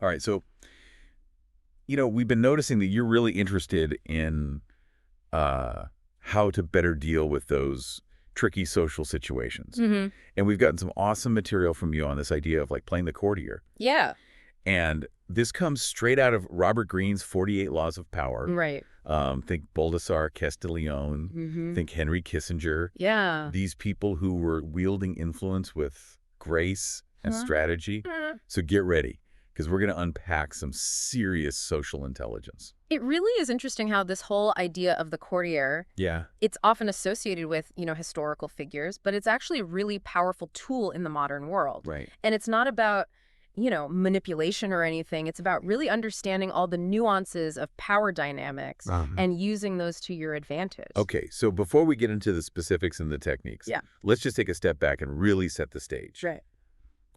All right, so, we've been noticing that you're really interested in how to better deal with those tricky social situations. Hmm. And we've gotten some awesome material from you on this idea of, like, playing the courtier. Yeah. And this comes straight out of Robert Greene's 48 Laws of Power. Right. Think Baldassar Castiglione. Hmm. Think Henry Kissinger. Yeah. These people who were wielding influence with grace and Huh? strategy. Uh, So get ready, because we're going to unpack some serious social intelligence. It really is interesting how this whole idea of the courtier, Yeah. it's often associated with, historical figures, but it's actually a really powerful tool in the modern world. Right. And it's not about, manipulation or anything. It's about really understanding all the nuances of power dynamics and using those to your advantage. Okay, so before we get into the specifics and the techniques, Yeah. let's just take a step back and really set the stage. Right.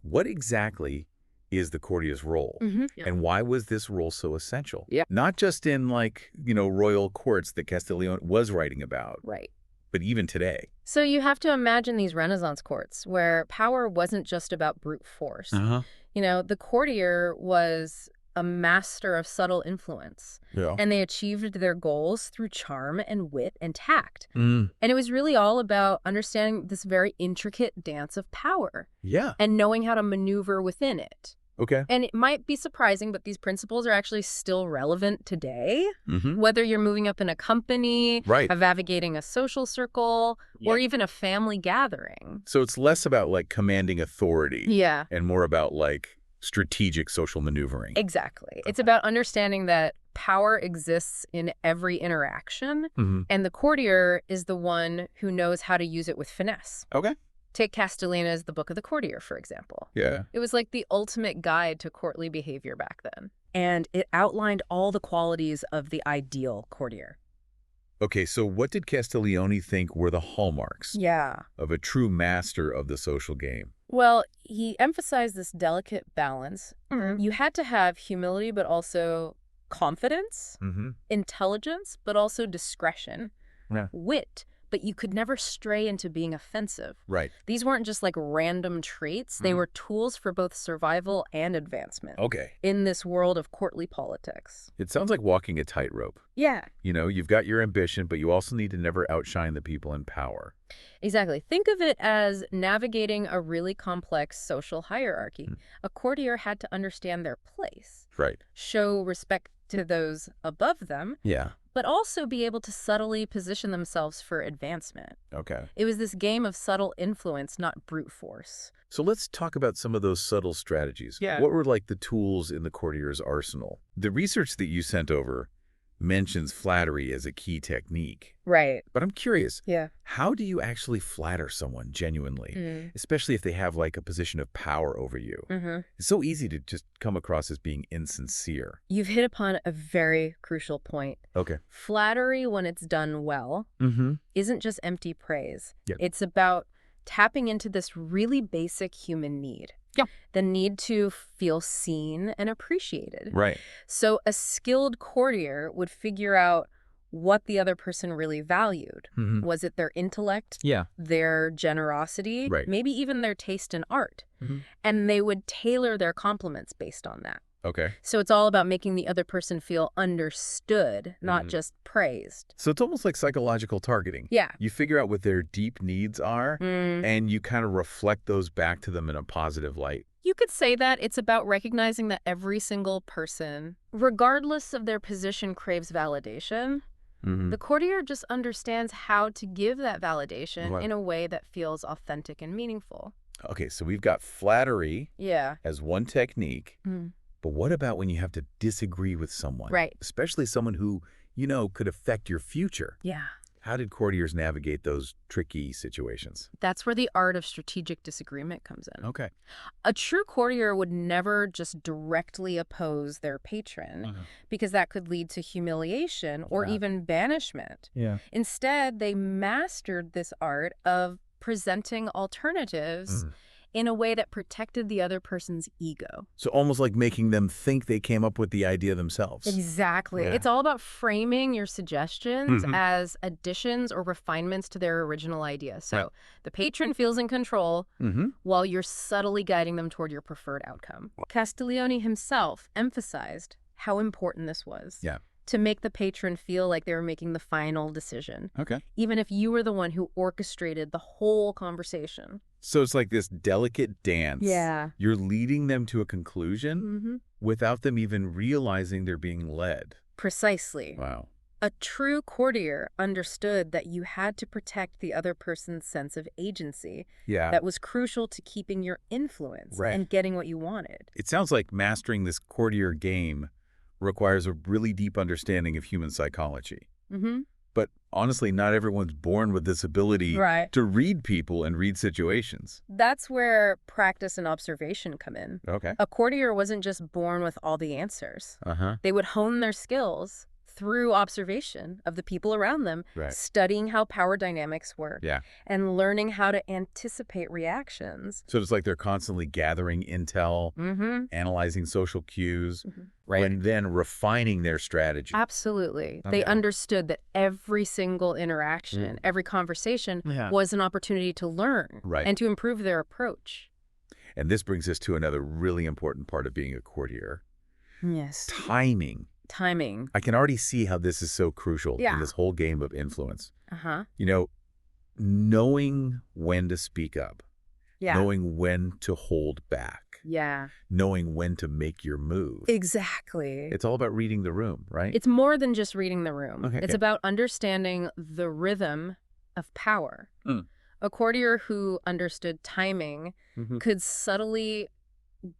What exactly is the courtier's role? Yeah. And why was this role so essential? Yeah. Not just in, like, royal courts that Castiglione was writing about, Right. but even today. So you have to imagine these Renaissance courts where power wasn't just about brute force. Uh-huh. The courtier was a master of subtle influence, Yeah. and they achieved their goals through charm and wit and tact. Mm. And it was really all about understanding this very intricate dance of power Yeah. and knowing how to maneuver within it. Okay. And it might be surprising, but these principles are actually still relevant today. Mm-hmm. Whether you're moving up in a company, Right. navigating a social circle, or Yeah. even a family gathering. So it's less about, like, commanding authority Yeah, and more about, like, strategic social maneuvering. exactly. It's about understanding that power exists in every interaction, Mm-hmm. and the courtier is the one who knows how to use it with finesse. Okay. Take Castellina's The Book of the Courtier, for example. Yeah. It was like the ultimate guide to courtly behavior back then. And it outlined all the qualities of the ideal courtier. Okay, so what did Castiglione think were the hallmarks Yeah. of a true master of the social game? Well, he emphasized this delicate balance. Mm-hmm. You had to have humility, but also confidence, Mm-hmm. intelligence, but also discretion, Yeah. wit, but you could never stray into being offensive. Right. These weren't just like random traits. They were tools for both survival and advancement Okay. in this world of courtly politics. It sounds like walking a tightrope. Yeah. You've got your ambition, but you also need to never outshine the people in power. Exactly. Think of it as navigating a really complex social hierarchy. A courtier had to understand their place, Right. show respect to those above them, Yeah. but also be able to subtly position themselves for advancement. Okay. It was this game of subtle influence, not brute force. So let's talk about some of those subtle strategies. Yeah. What were, like, the tools in the courtier's arsenal? The research that you sent over mentions flattery as a key technique. Right. But I'm curious, Yeah. how do you actually flatter someone genuinely, especially if they have, like, a position of power over you? Mm-hmm. It's so easy to just come across as being insincere. You've hit upon a very crucial point. Okay. Flattery, when it's done well, Mm-hmm. isn't just empty praise. Yeah. It's about tapping into this really basic human need. Yeah. The need to feel seen and appreciated. Right. So a skilled courtier would figure out what the other person really valued. Mm-hmm. Was it their intellect, Yeah. their generosity, Right. maybe even their taste in art? Mm-hmm. And they would tailor their compliments based on that. Okay. So it's all about making the other person feel understood, not just praised. So it's almost like psychological targeting. Yeah. You figure out what their deep needs are, and you kind of reflect those back to them in a positive light. You could say that it's about recognizing that every single person, regardless of their position, craves validation. Mm-hmm. The courtier just understands how to give that validation Right. in a way that feels authentic and meaningful. Okay, so we've got flattery Yeah. as one technique, Mm. but what about when you have to disagree with someone? Right. Especially someone who, could affect your future. Yeah. How did courtiers navigate those tricky situations? That's where the art of strategic disagreement comes in. Okay. A true courtier would never just directly oppose their patron because that could lead to humiliation or Yeah. even banishment. Yeah. Instead, they mastered this art of presenting alternatives in a way that protected the other person's ego. So almost like making them think they came up with the idea themselves. Exactly. Yeah. It's all about framing your suggestions as additions or refinements to their original idea. So the patron feels in control while you're subtly guiding them toward your preferred outcome. Castiglione himself emphasized how important this was. Yeah. To make the patron feel like they were making the final decision. Okay. Even if you were the one who orchestrated the whole conversation. So it's like this delicate dance. Yeah. You're leading them to a conclusion without them even realizing they're being led. Precisely. Wow. A true courtier understood that you had to protect the other person's sense of agency. Yeah. That was crucial to keeping your influence and getting what you wanted. It sounds like mastering this courtier game requires a really deep understanding of human psychology. But honestly, not everyone's born with this ability to read people and read situations. That's where practice and observation come in. Okay. A courtier wasn't just born with all the answers. They would hone their skills through observation of the people around them, studying how power dynamics work, and learning how to anticipate reactions. So it's like they're constantly gathering intel, analyzing social cues, and then refining their strategy. Absolutely. They understood that every single interaction, every conversation was an opportunity to learn and to improve their approach. And this brings us to another really important part of being a courtier. Yes. Timing. I can already see how this is so crucial in this whole game of influence. You know, knowing when to speak up, knowing when to hold back, knowing when to make your move. Exactly. It's all about reading the room, right? It's more than just reading the room. It's about understanding the rhythm of power. A courtier who understood timing could subtly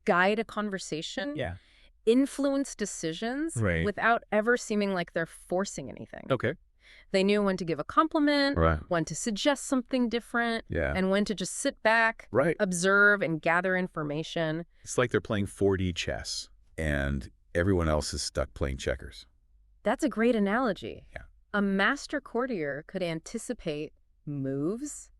guide a conversation, influence decisions without ever seeming like they're forcing anything. They knew when to give a compliment, when to suggest something different, and when to just sit back, observe, and gather information. It's like they're playing 4D chess, and everyone else is stuck playing checkers. That's a great analogy. A master courtier could anticipate moves,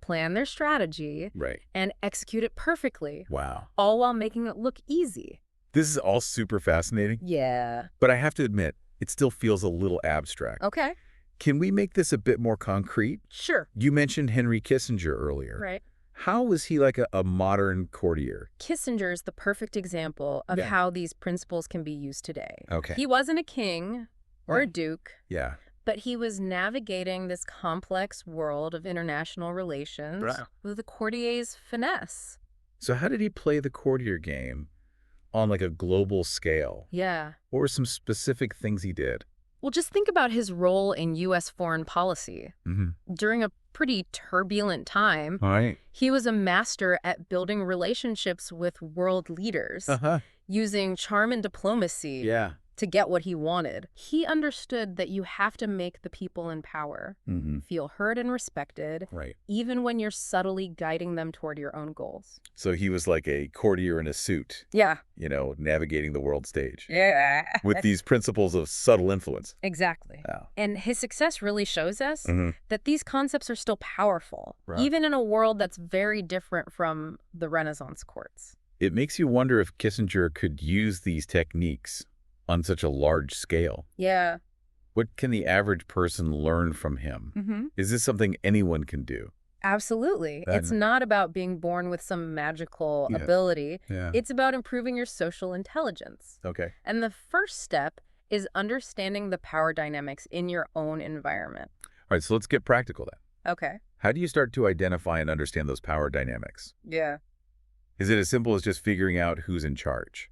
plan their strategy, and execute it perfectly. Wow. All while making it look easy. This is all super fascinating. Yeah. But I have to admit, it still feels a little abstract. Okay. Can we make this a bit more concrete? Sure. You mentioned Henry Kissinger earlier. Right. How was he like a modern courtier? Kissinger is the perfect example of how these principles can be used today. Okay. He wasn't a king or a duke. Yeah. But he was navigating this complex world of international relations with a courtier's finesse. So how did he play the courtier game on like a global scale? Yeah. What were some specific things he did? Well, just think about his role in U.S. foreign policy. During a pretty turbulent time, he was a master at building relationships with world leaders, using charm and diplomacy to get what he wanted. He understood that you have to make the people in power feel heard and respected, even when you're subtly guiding them toward your own goals. So he was like a courtier in a suit. Yeah. You know, navigating the world stage. Yeah. With these principles of subtle influence. Exactly. Oh. And his success really shows us that these concepts are still powerful, even in a world that's very different from the Renaissance courts. It makes you wonder if Kissinger could use these techniques on such a large scale. Yeah. What can the average person learn from him? Is this something anyone can do? Absolutely. It's not about being born with some magical ability. It's about improving your social intelligence. Okay. And the first step is understanding the power dynamics in your own environment. All right, so let's get practical then. Okay. How do you start to identify and understand those power dynamics? Yeah. Is it as simple as just figuring out who's in charge?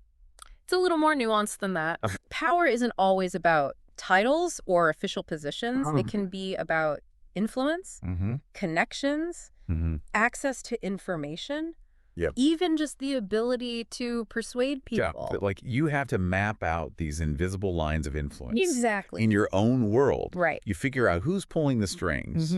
It's a little more nuanced than that. Power isn't always about titles or official positions. It can be about influence, connections, access to information, even just the ability to persuade people. But like you have to map out these invisible lines of influence. Exactly. In your own world. Right. You figure out who's pulling the strings,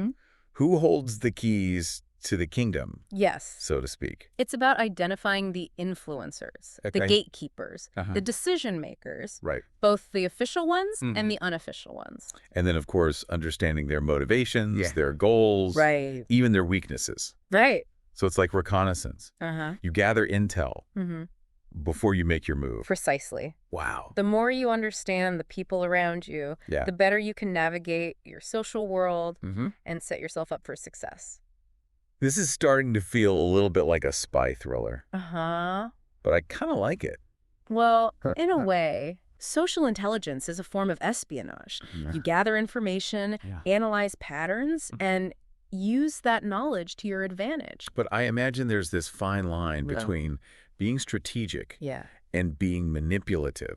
who holds the keys to the kingdom, yes, so to speak. It's about identifying the influencers, the gatekeepers, the decision makers, both the official ones and the unofficial ones. And then, of course, understanding their motivations, their goals, even their weaknesses. Right. So it's like reconnaissance. You gather intel before you make your move. Precisely. Wow. The more you understand the people around you, the better you can navigate your social world and set yourself up for success. This is starting to feel a little bit like a spy thriller. But I kind of like it. Well, in a way, social intelligence is a form of espionage. You gather information, analyze patterns, and use that knowledge to your advantage. But I imagine there's this fine line between being strategic and being manipulative.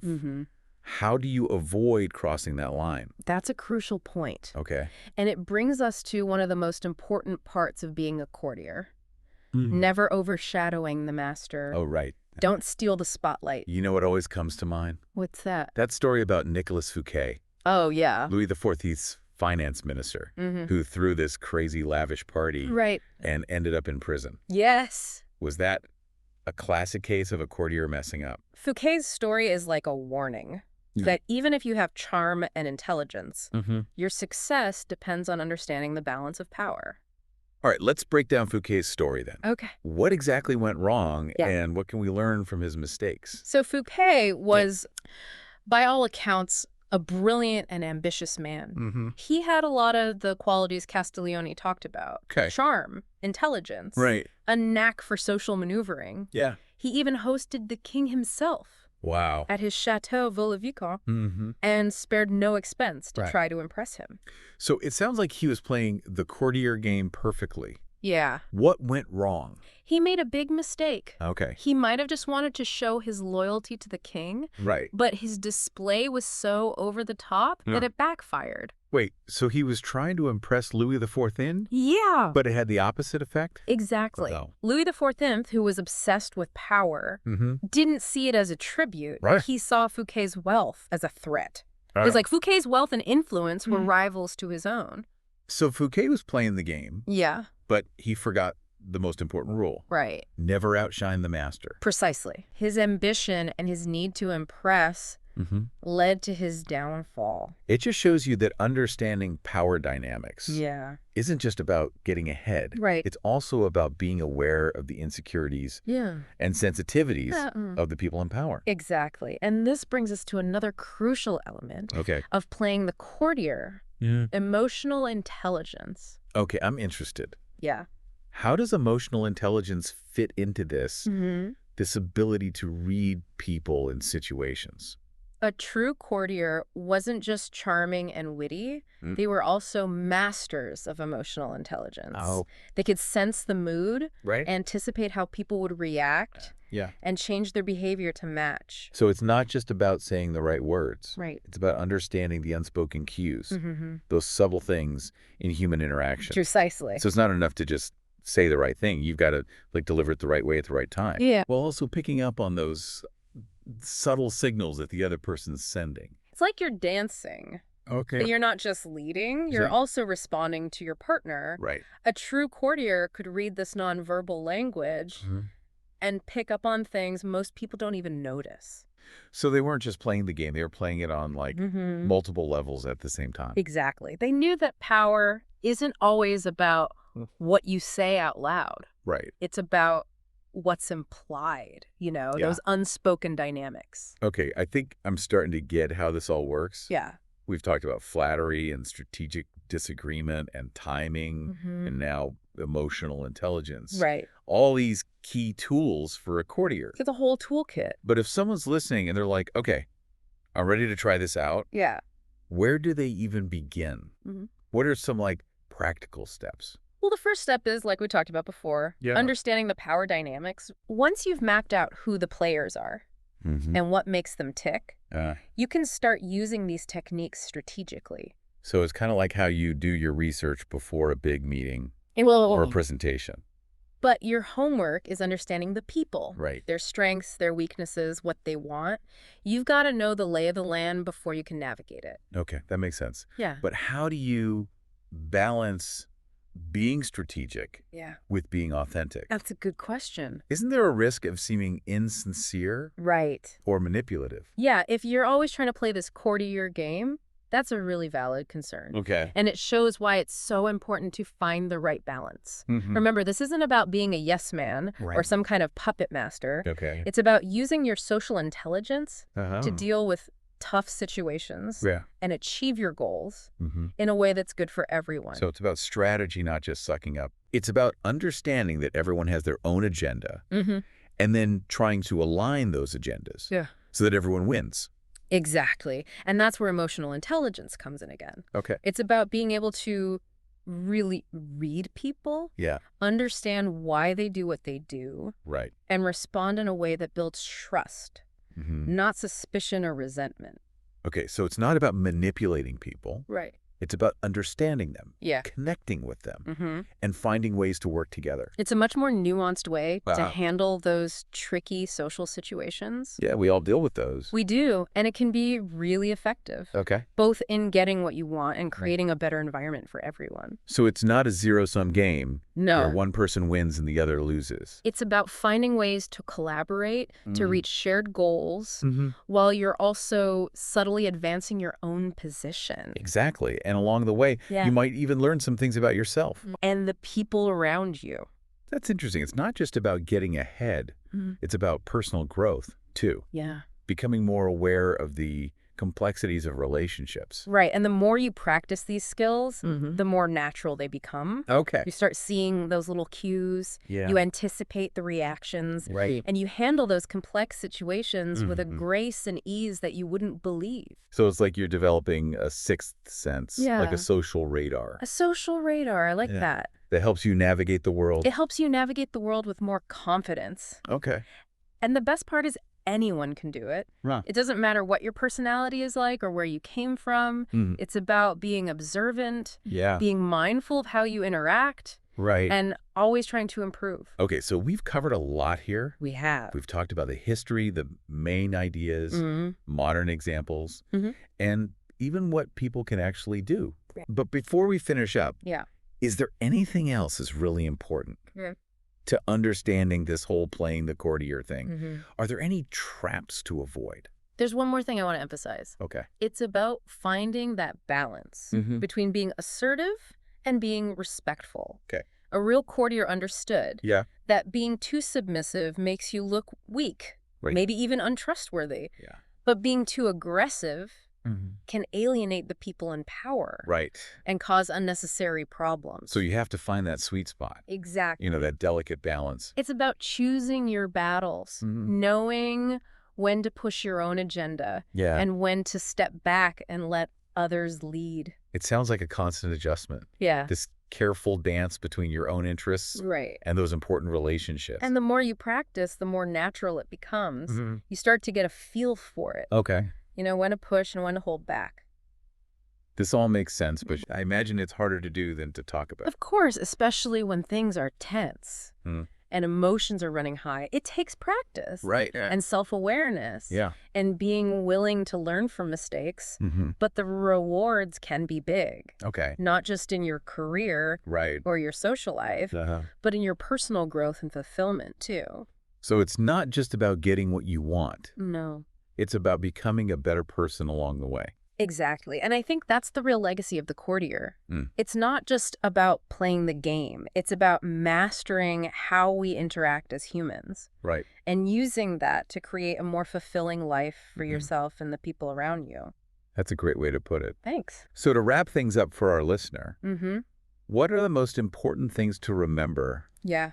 How do you avoid crossing that line? That's a crucial point. Okay. And it brings us to one of the most important parts of being a courtier. Never overshadowing the master. Oh, right. Don't steal the spotlight. You know what always comes to mind? What's that? That story about Nicolas Fouquet. Oh, yeah. Louis XIV's finance minister who threw this crazy lavish party and ended up in prison. Yes. Was that a classic case of a courtier messing up? Fouquet's story is like a warning that even if you have charm and intelligence, your success depends on understanding the balance of power. All right, let's break down Fouquet's story then. Okay. What exactly went wrong and what can we learn from his mistakes? So Fouquet was, by all accounts, a brilliant and ambitious man. He had a lot of the qualities Castiglione talked about. Charm, intelligence, a knack for social maneuvering. He even hosted the king himself. Wow. At his Chateau Vaux-le-Vicomte and spared no expense to try to impress him. So it sounds like he was playing the courtier game perfectly. Yeah. What went wrong? He made a big mistake. Okay. He might have just wanted to show his loyalty to the king. But his display was so over the top that it backfired. Wait, so he was trying to impress Louis XIV? Yeah. But it had the opposite effect? Exactly. Louis XIV, who was obsessed with power, didn't see it as a tribute. He saw Fouquet's wealth as a threat. Because like Fouquet's wealth and influence were rivals to his own. So Fouquet was playing the game. Yeah. But he forgot the most important rule. Never outshine the master. Precisely. His ambition and his need to impress led to his downfall. It just shows you that understanding power dynamics isn't just about getting ahead. It's also about being aware of the insecurities and sensitivities of the people in power. Exactly. And this brings us to another crucial element of playing the courtier, emotional intelligence. Okay, I'm interested. Yeah. How does emotional intelligence fit into this, this ability to read people and situations? A true courtier wasn't just charming and witty. They were also masters of emotional intelligence. They could sense the mood, anticipate how people would react, and change their behavior to match. So it's not just about saying the right words. It's about understanding the unspoken cues, those subtle things in human interaction. Precisely. So it's not enough to just say the right thing. You've got to like deliver it the right way at the right time. While also picking up on those subtle signals that the other person's sending. It's like you're dancing. But you're not just leading, you're also responding to your partner. A true courtier could read this nonverbal language and pick up on things most people don't even notice. So they weren't just playing the game, they were playing it on like multiple levels at the same time. Exactly. They knew that power isn't always about what you say out loud. It's about what's implied, you know, those unspoken dynamics. Okay, I think I'm starting to get how this all works. We've talked about flattery and strategic disagreement and timing and now emotional intelligence. All these key tools for a courtier. It's a whole toolkit. But if someone's listening and they're like, okay, I'm ready to try this out. Where do they even begin? What are some like practical steps? Well, the first step is, like we talked about before, understanding the power dynamics. Once you've mapped out who the players are and what makes them tick, you can start using these techniques strategically. So it's kind of like how you do your research before a big meeting or a presentation. But your homework is understanding the people, their strengths, their weaknesses, what they want. You've got to know the lay of the land before you can navigate it. Okay, that makes sense. But how do you balance being strategic with being authentic? That's a good question. Isn't there a risk of seeming insincere or manipulative? Yeah, if you're always trying to play this courtier game, That's a really valid concern. Okay. And it shows why it's so important to find the right balance. Remember, this isn't about being a yes man or some kind of puppet master. Okay. It's about using your social intelligence to deal with tough situations and achieve your goals in a way that's good for everyone. So it's about strategy, not just sucking up. It's about understanding that everyone has their own agenda and then trying to align those agendas so that everyone wins. Exactly. And that's where emotional intelligence comes in again. Okay. It's about being able to really read people, understand why they do what they do, and respond in a way that builds trust, not suspicion or resentment. Okay, so it's not about manipulating people. Right. It's about understanding them, connecting with them, and finding ways to work together. It's a much more nuanced way to handle those tricky social situations. Yeah, we all deal with those. We do, and it can be really effective. Okay. Both in getting what you want and creating a better environment for everyone. So it's not a zero-sum game where one person wins and the other loses. It's about finding ways to collaborate, to reach shared goals, while you're also subtly advancing your own position. Exactly. And along the way, you might even learn some things about yourself. And the people around you. That's interesting. It's not just about getting ahead. It's about personal growth, too. Yeah. Becoming more aware of the complexities of relationships. Right. And the more you practice these skills, the more natural they become. Okay. You start seeing those little cues. Yeah. You anticipate the reactions. Right. And you handle those complex situations with a grace and ease that you wouldn't believe. So it's like you're developing a sixth sense, like a social radar. A social radar. I like that. That helps you navigate the world. It helps you navigate the world with more confidence. Okay. And the best part is anyone can do it. It doesn't matter what your personality is like or where you came from. It's about being observant, being mindful of how you interact, and always trying to improve. Okay, so we've covered a lot here. We have. We've talked about the history, the main ideas, modern examples, and even what people can actually do. But before we finish up, is there anything else that's really important to understanding this whole playing the courtier thing? Are there any traps to avoid? There's one more thing I want to emphasize. Okay. It's about finding that balance between being assertive and being respectful. Okay. A real courtier understood that being too submissive makes you look weak, maybe even untrustworthy. But being too aggressive can alienate the people in power. And cause unnecessary problems. So you have to find that sweet spot. Exactly. You know, that delicate balance. It's about choosing your battles, knowing when to push your own agenda, and when to step back and let others lead. It sounds like a constant adjustment. This careful dance between your own interests and those important relationships. And the more you practice, the more natural it becomes. You start to get a feel for it. Okay. You know, when to push and when to hold back. This all makes sense, but I imagine it's harder to do than to talk about. Of course, especially when things are tense and emotions are running high. It takes practice. And self-awareness. And being willing to learn from mistakes. But the rewards can be big. Not just in your career or your social life, but in your personal growth and fulfillment, too. So it's not just about getting what you want. No. It's about becoming a better person along the way. Exactly. And I think that's the real legacy of the courtier. It's not just about playing the game. It's about mastering how we interact as humans. And using that to create a more fulfilling life for yourself and the people around you. That's a great way to put it. Thanks. So to wrap things up for our listener, what are the most important things to remember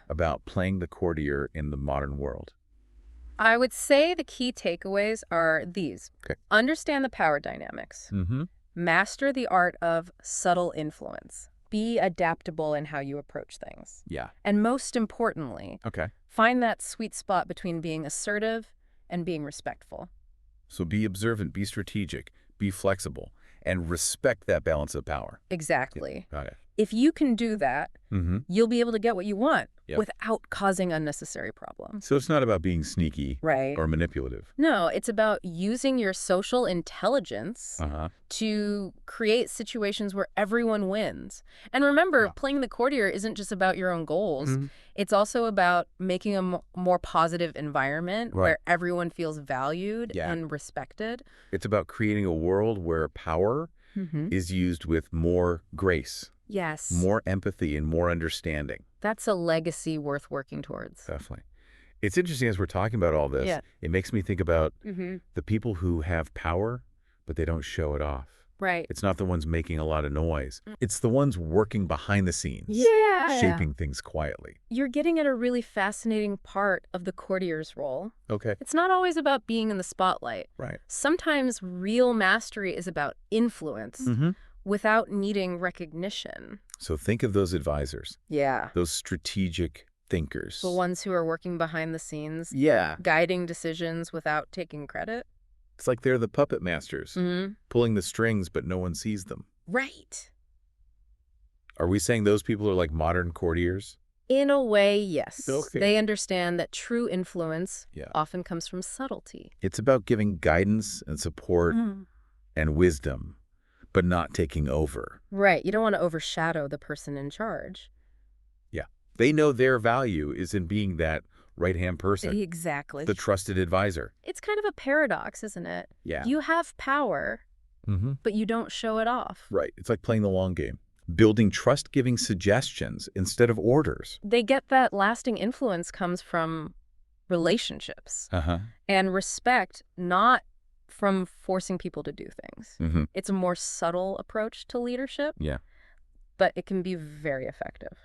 about playing the courtier in the modern world? I would say the key takeaways are these. Understand the power dynamics. Master the art of subtle influence. Be adaptable in how you approach things. And most importantly, find that sweet spot between being assertive and being respectful. So be observant, be strategic, be flexible, and respect that balance of power. Exactly. Got it. If you can do that, you'll be able to get what you want without causing unnecessary problems. So it's not about being sneaky or manipulative. No, it's about using your social intelligence to create situations where everyone wins. And remember, playing the courtier isn't just about your own goals. It's also about making a more positive environment where everyone feels valued and respected. It's about creating a world where power is used with more grace. Yes. More empathy and more understanding. That's a legacy worth working towards. Definitely. It's interesting as we're talking about all this, it makes me think about the people who have power, but they don't show it off. Right. It's not the ones making a lot of noise. It's the ones working behind the scenes, shaping things quietly. You're getting at a really fascinating part of the courtier's role. Okay. It's not always about being in the spotlight. Right. Sometimes real mastery is about influence without needing recognition. So think of those advisors. Yeah. Those strategic thinkers. The ones who are working behind the scenes. Yeah. Guiding decisions without taking credit. It's like they're the puppet masters, pulling the strings, but no one sees them. Right. Are we saying those people are like modern courtiers? In a way, yes. Okay. They understand that true influence often comes from subtlety. It's about giving guidance and support and wisdom, but not taking over. Right. You don't want to overshadow the person in charge. Yeah. They know their value is in being that right-hand person. Exactly. The trusted advisor. It's kind of a paradox, isn't it? Yeah. You have power, but you don't show it off. Right. It's like playing the long game. Building trust-giving suggestions instead of orders. They get that lasting influence comes from relationships and respect, not from forcing people to do things. It's a more subtle approach to leadership. Yeah. But it can be very effective.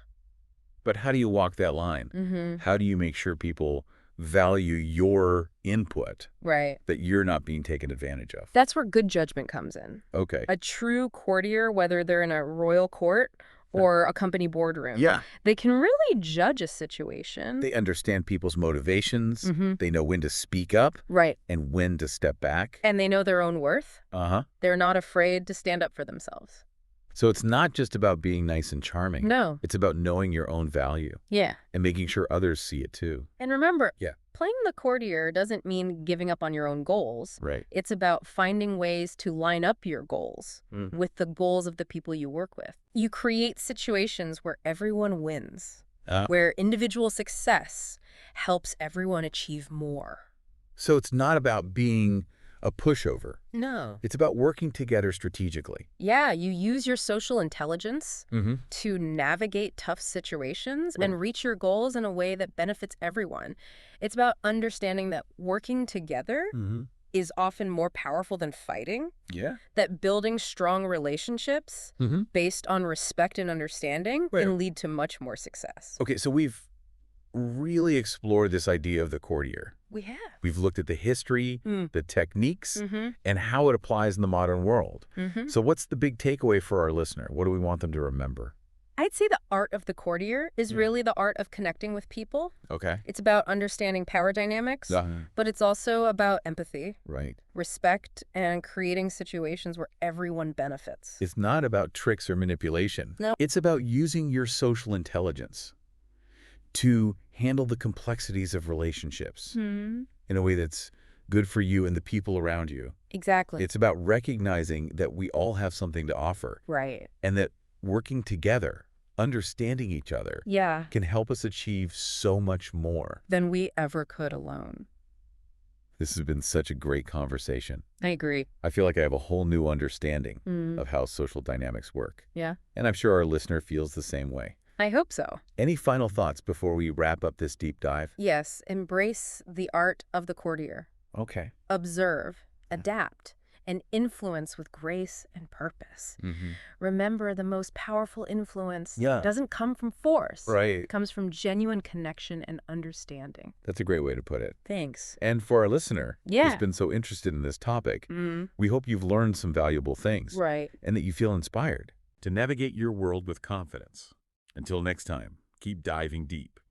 But how do you walk that line? How do you make sure people value your input? Right. That you're not being taken advantage of? That's where good judgment comes in. Okay. A true courtier, whether they're in a royal court or a company boardroom, they can really judge a situation. They understand people's motivations. They know when to speak up. Right. And when to step back. And they know their own worth. They're not afraid to stand up for themselves. So it's not just about being nice and charming. No. It's about knowing your own value. Yeah. And making sure others see it too. And remember, playing the courtier doesn't mean giving up on your own goals. Right. It's about finding ways to line up your goals with the goals of the people you work with. You create situations where everyone wins, where individual success helps everyone achieve more. So it's not about being a pushover. No. It's about working together strategically. Yeah, you use your social intelligence to navigate tough situations and reach your goals in a way that benefits everyone. It's about understanding that working together is often more powerful than fighting. Yeah. That building strong relationships based on respect and understanding can lead to much more success. Okay, so we've really explored this idea of the courtier. We have. We've looked at the history, the techniques, and how it applies in the modern world. So what's the big takeaway for our listener? What do we want them to remember? I'd say the art of the courtier is really the art of connecting with people. Okay. It's about understanding power dynamics, but it's also about empathy, respect, and creating situations where everyone benefits. It's not about tricks or manipulation. No. It's about using your social intelligence to handle the complexities of relationships in a way that's good for you and the people around you. Exactly. It's about recognizing that we all have something to offer. Right. And that working together, understanding each other, can help us achieve so much more than we ever could alone. This has been such a great conversation. I agree. I feel like I have a whole new understanding of how social dynamics work. Yeah. And I'm sure our listener feels the same way. I hope so. Any final thoughts before we wrap up this deep dive? Yes. Embrace the art of the courtier. Okay. Observe, adapt, and influence with grace and purpose. Remember, the most powerful influence doesn't come from force. Right. It comes from genuine connection and understanding. That's a great way to put it. Thanks. And for our listener who's been so interested in this topic, we hope you've learned some valuable things. Right. And that you feel inspired to navigate your world with confidence. Until next time, keep diving deep.